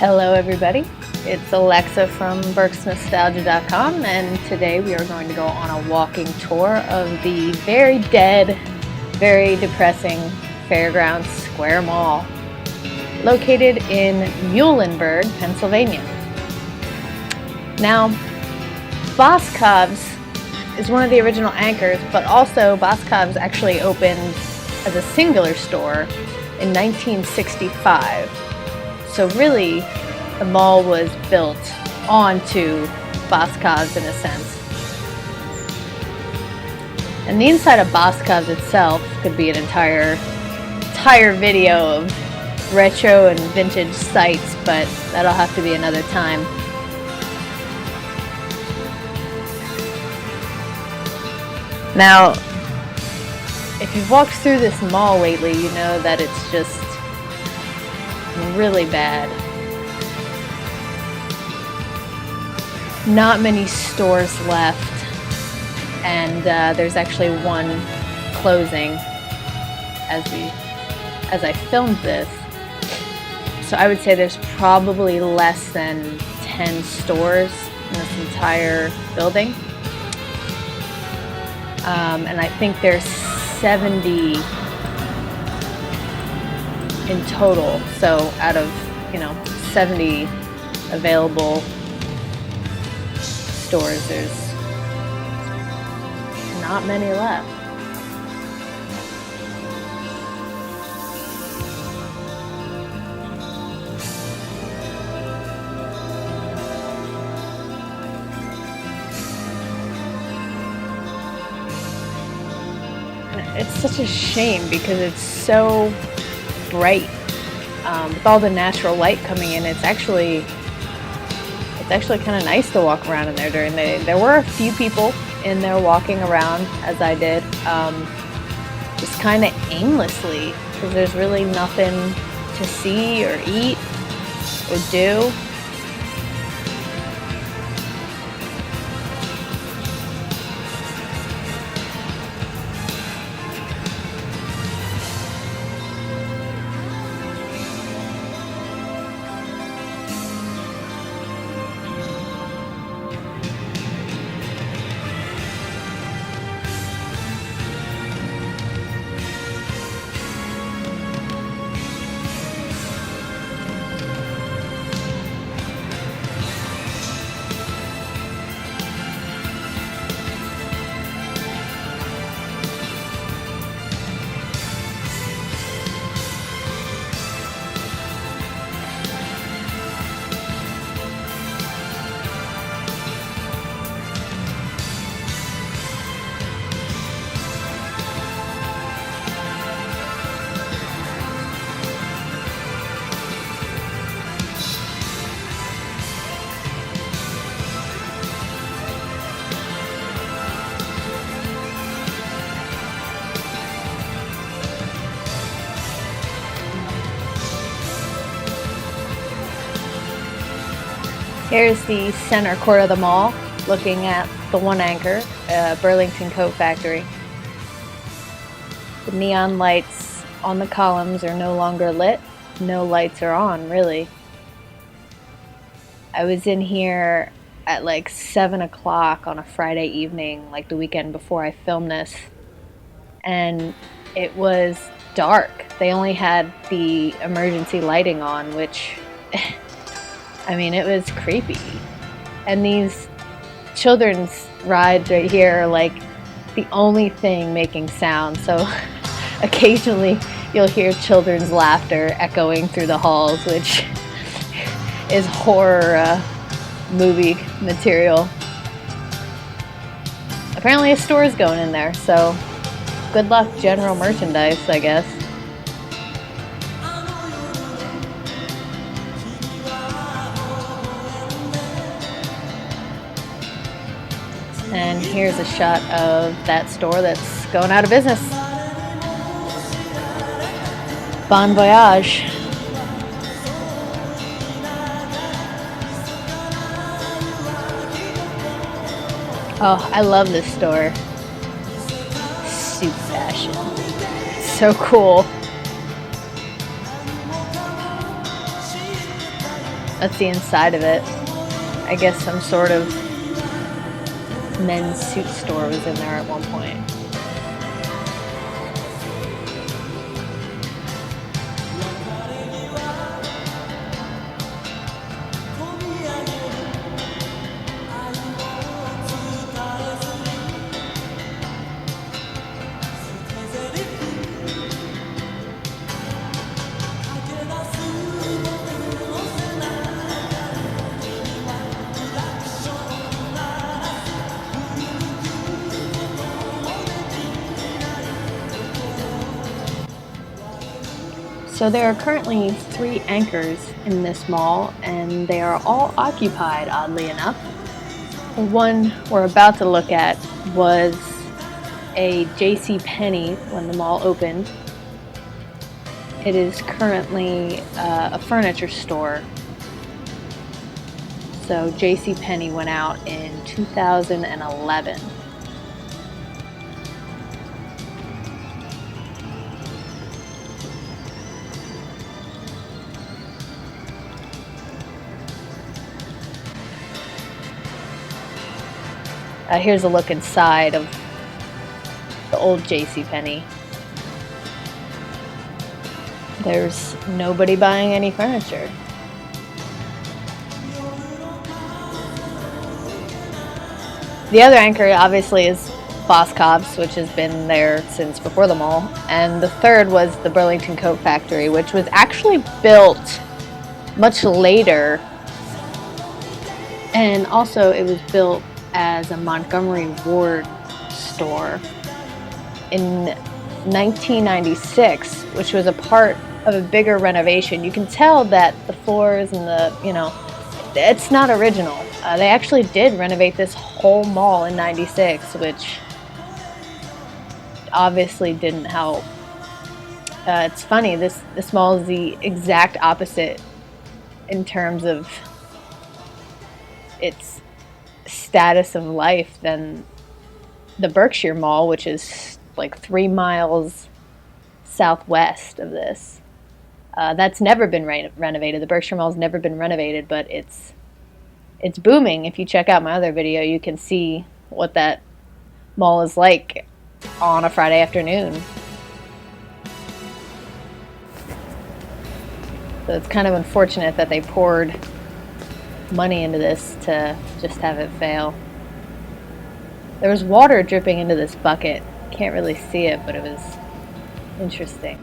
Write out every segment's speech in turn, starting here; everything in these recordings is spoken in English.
Hello everybody, it's Alexa from BerksNostalgia.com, and today we are going to go on a walking tour of the very dead, very depressing Fairgrounds Square Mall, located in Muhlenberg, Pennsylvania. Now, Boscov's is one of the original anchors, but also Boscov's actually opened as a singular store in 1965. So really, the mall was built onto Boscov's in a sense. And the inside of Boscov's itself could be an entire video of retro and vintage sites, but that'll have to be another time. Now, if you've walked through this mall lately, you know that it's just really bad. Not many stores left, and there's actually one closing as I filmed this. So I would say there's probably less than 10 stores in this entire building. And I think there's 70 in total. So out of 70 available stores, there's not many left. It's such a shame because it's so bright. With all the natural light coming in, it's actually kind of nice to walk around in there during the day. There were a few people in there walking around, as I did, just kind of aimlessly, because there's really nothing to see or eat or do. Here's the center court of the mall, looking at the one anchor, Burlington Coat Factory. The neon lights on the columns are no longer lit. No lights are on, really. I was in here at like 7 o'clock on a Friday evening, like the weekend before I filmed this, and it was dark. They only had the emergency lighting on, which I mean, it was creepy. And these children's rides right here are like the only thing making sound. So occasionally you'll hear children's laughter echoing through the halls, which is horror movie material. Apparently a store is going in there, so good luck, general merchandise, I guess. And here's a shot of that store that's going out of business. Bon voyage. Oh, I love this store. Suit fashion. So cool. That's the inside of it. I guess some sort of men's suit store was in there at one point. So there are currently 3 anchors in this mall, and they are all occupied, oddly enough. The one we're about to look at was a JCPenney when the mall opened. It is currently a furniture store. So JCPenney went out in 2011. Here's a look inside of the old JCPenney. There's nobody buying any furniture. The other anchor obviously is Boscov's, which has been there since before the mall. And the third was the Burlington Coat Factory, which was actually built much later. And also it was built as a Montgomery Ward store in 1996, which was a part of a bigger renovation. You can tell that the floors and it's not original. They actually did renovate this whole mall in 96, which obviously didn't help. It's funny, this mall is the exact opposite in terms of its status of life than the Berkshire Mall, which is like 3 miles southwest of this. That's never been renovated. The Berkshire Mall's never been renovated, but it's booming. If you check out my other video, you can see what that mall is like on a Friday afternoon. So it's kind of unfortunate that they poured money into this to just have it fail. There was water dripping into this bucket. Can't really see it, but it was interesting.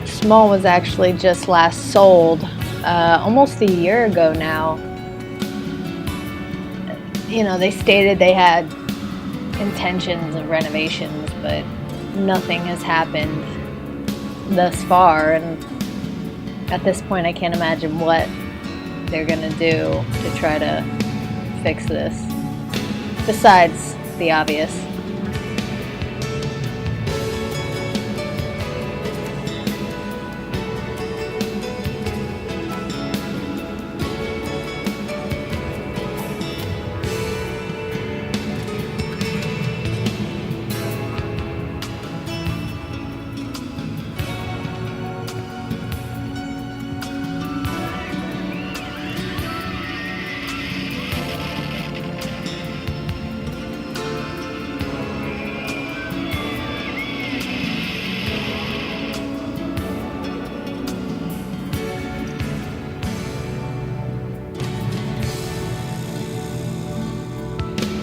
This mall was actually just last sold almost a year ago now. You know, they stated they had intentions of renovations, but nothing has happened thus far, and at this point I can't imagine what they're gonna do to try to fix this, besides the obvious.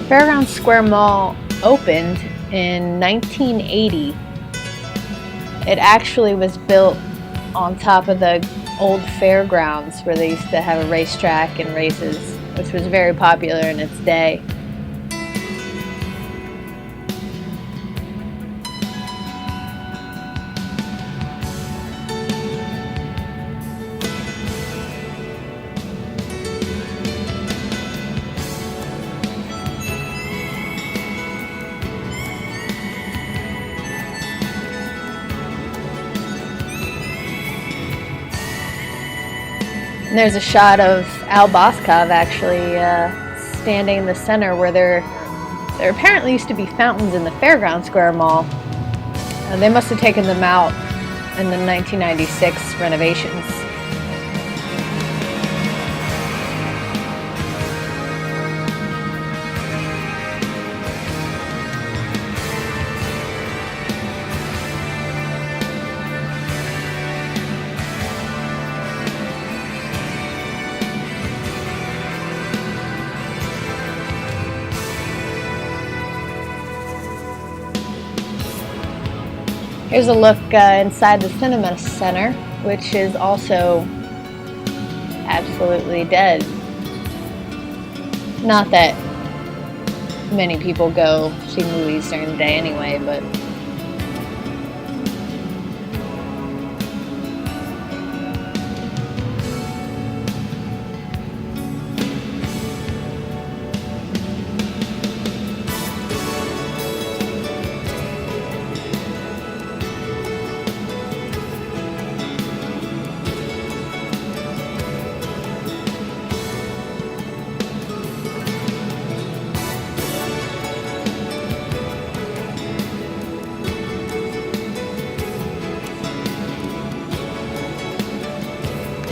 Fairgrounds Square Mall opened in 1980. It actually was built on top of the old fairgrounds where they used to have a racetrack and races, which was very popular in its day. And there's a shot of Al Boscov actually standing in the center where there apparently used to be fountains in the Fairgrounds Square Mall. They must have taken them out in the 1996 renovations. Here's a look inside the Cinema Center, which is also absolutely dead. Not that many people go see movies during the day anyway, but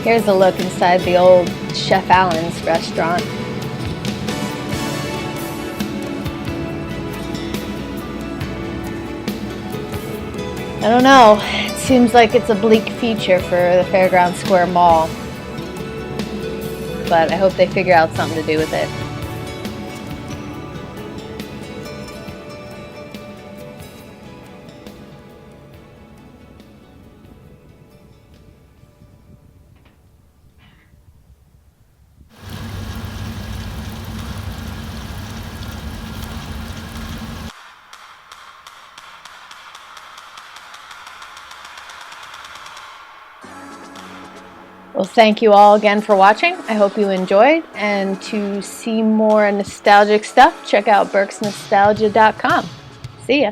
here's a look inside the old Chef Allen's restaurant. I don't know, it seems like it's a bleak future for the Fairgrounds Square Mall, but I hope they figure out something to do with it. Well, thank you all again for watching. I hope you enjoyed. And to see more nostalgic stuff, check out burksnostalgia.com. See ya.